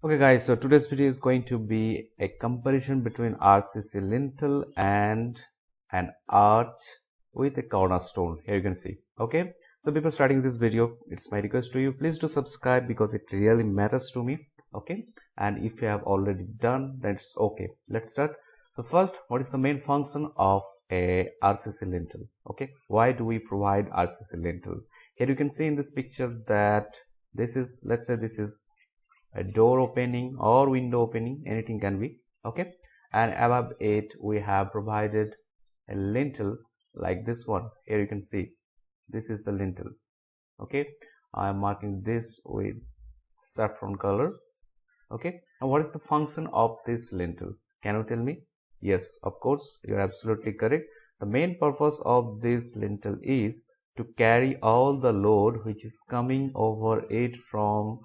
Okay guys, so today's video is going to be a comparison between RCC lintel and an arch with a cornerstone. Here you can see. Okay, so before starting this video, it's my request to you, please do subscribe because it really matters to me. Okay, and if you have already done, then it's okay. Let's start. So first, what is the main function of a RCC lintel? Okay, why do we provide RCC lintel? Here you can see in this picture that this is, let's say this is a door opening or window opening, anything can be. Okay, and above it we have provided a lintel like this one. Here you can see this is the lintel. Okay, I am marking this with saffron color. Okay, and what is the function of this lintel? Can you tell me? Yes, of course, you're absolutely correct. The main purpose of this lintel is to carry all the load which is coming over it from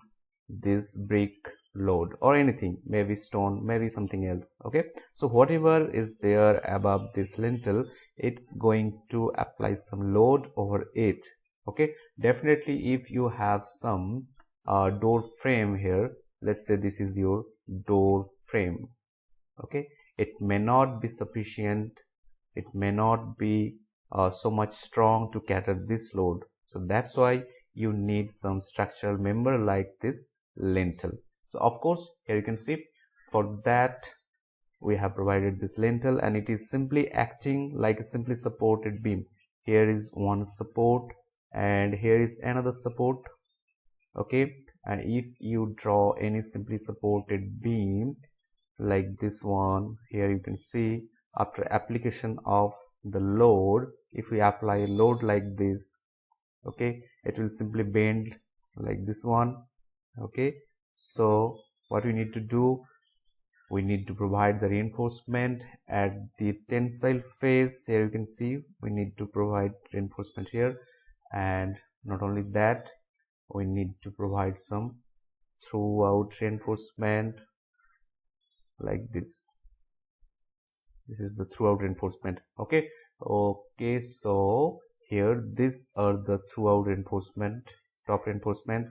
this brick load or anything, maybe stone, maybe something else. Okay, so whatever is there above this lintel, it's going to apply some load over it. Okay, definitely if you have some door frame here, let's say this is your door frame. Okay, it may not be sufficient, it may not be so much strong to cater this load, so that's why you need some structural member like this lintel. So of course here you can see, for that we have provided this lintel, and it is simply acting like a simply supported beam. Here is one support and here is another support. Okay, and if you draw any simply supported beam like this one, here you can see after application of the load, if we apply a load like this, okay, it will simply bend like this one. Okay, so what we need to do, we need to provide the reinforcement at the tensile phase. Here you can see we need to provide reinforcement here, and not only that, we need to provide some throughout reinforcement like this. This is the throughout reinforcement. Okay, so here these are the throughout reinforcement, top reinforcement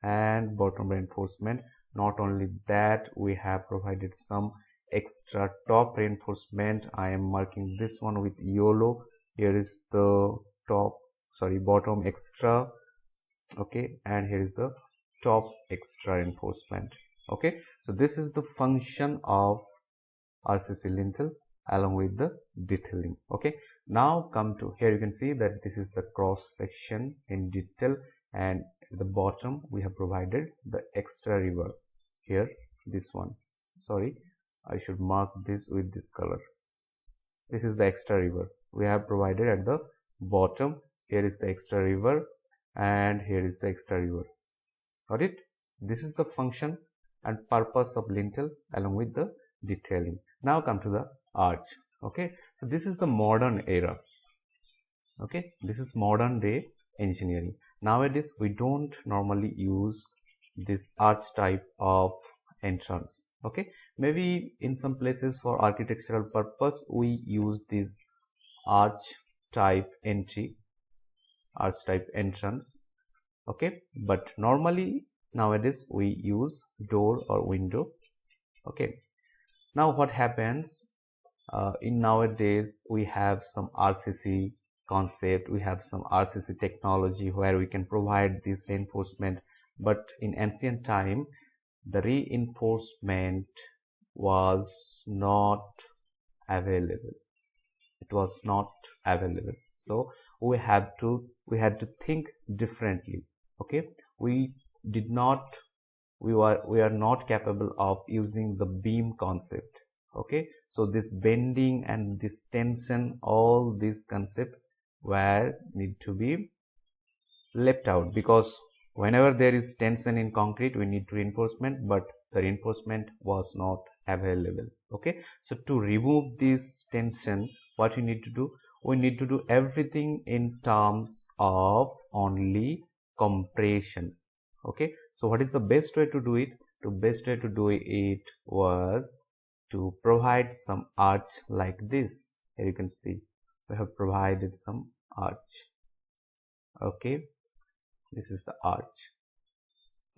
and bottom reinforcement. Not only that, we have provided some extra top reinforcement. I am marking this one with yellow. Here is the bottom extra. Okay, and here is the top extra reinforcement. Okay, so this is the function of RCC lintel along with the detailing. Okay, now come to here, you can see that this is the cross section in detail, and at the bottom we have provided the extra river. Here this one, sorry, I should mark this with this color. This is the extra river we have provided at the bottom. Here is the extra river and here is the extra river. Got it? This is the function and purpose of lintel along with the detailing. Now come to the arch. Okay, so this is the modern era. Okay, this is modern day engineering. Nowadays we don't normally use this arch type of entrance. Okay, maybe in some places for architectural purpose we use this arch type entry, arch type entrance. Okay, but normally nowadays we use door or window. Okay, now what happens, in nowadays we have some RCC concept, we have some RCC technology where we can provide this reinforcement, but in ancient time the reinforcement was not available. It was not available, so we had to think differently. Okay, we did not, we are not capable of using the beam concept. Okay, so this bending and this tension, all these concept were need to be left out, because whenever there is tension in concrete we need reinforcement, but the reinforcement was not available. Okay, so to remove this tension, what we need to do, we need to do everything in terms of only compression. Okay, so what is the best way to do it? The best way to do it was to provide some arch like this. Here you can see we have provided some arch. Okay, this is the arch.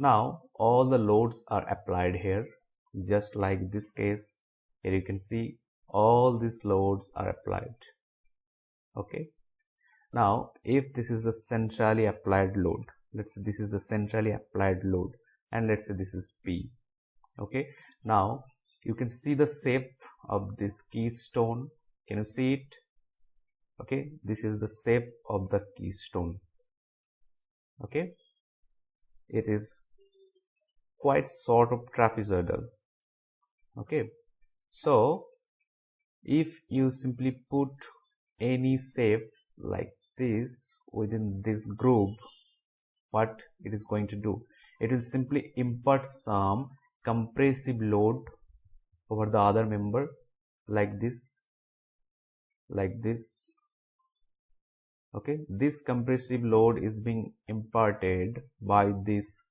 Now all the loads are applied here, just like this case. Here you can see all these loads are applied. Okay. Now if this is the centrally applied load, let's say this is the centrally applied load, and let's say this is P. Okay. Now you can see the shape of this keystone. Can you see it? Okay, this is the shape of the keystone. Okay, it is quite sort of trapezoidal. Okay, so if you simply put any shape like this within this group, what it is going to do, it will simply impart some compressive load over the other member, like this. Okay, this compressive load is being imparted by this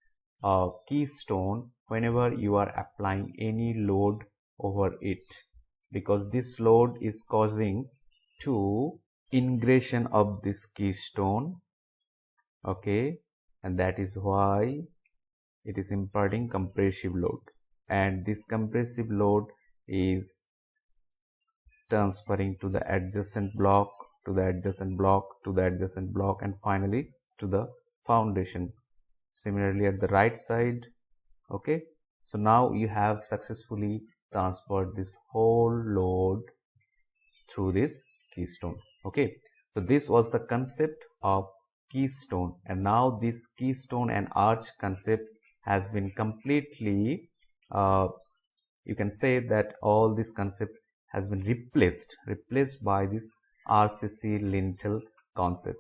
keystone whenever you are applying any load over it, because this load is causing to ingression of this keystone. Okay, and that is why it is imparting compressive load, and this compressive load is transferring to the adjacent block, to the adjacent block, to the adjacent block, and finally to the foundation. Similarly at the right side. Okay, so now you have successfully transferred this whole load through this keystone. Okay, so this was the concept of keystone, and now this keystone and arch concept has been completely you can say that all this concept has been replaced by this RCC lintel concept.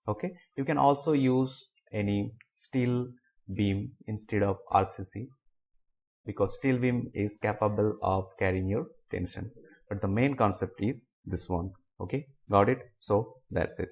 Okay, you can also use any steel beam instead of RCC, because steel beam is capable of carrying your tension, but the main concept is this one. Okay, got it? So that's it.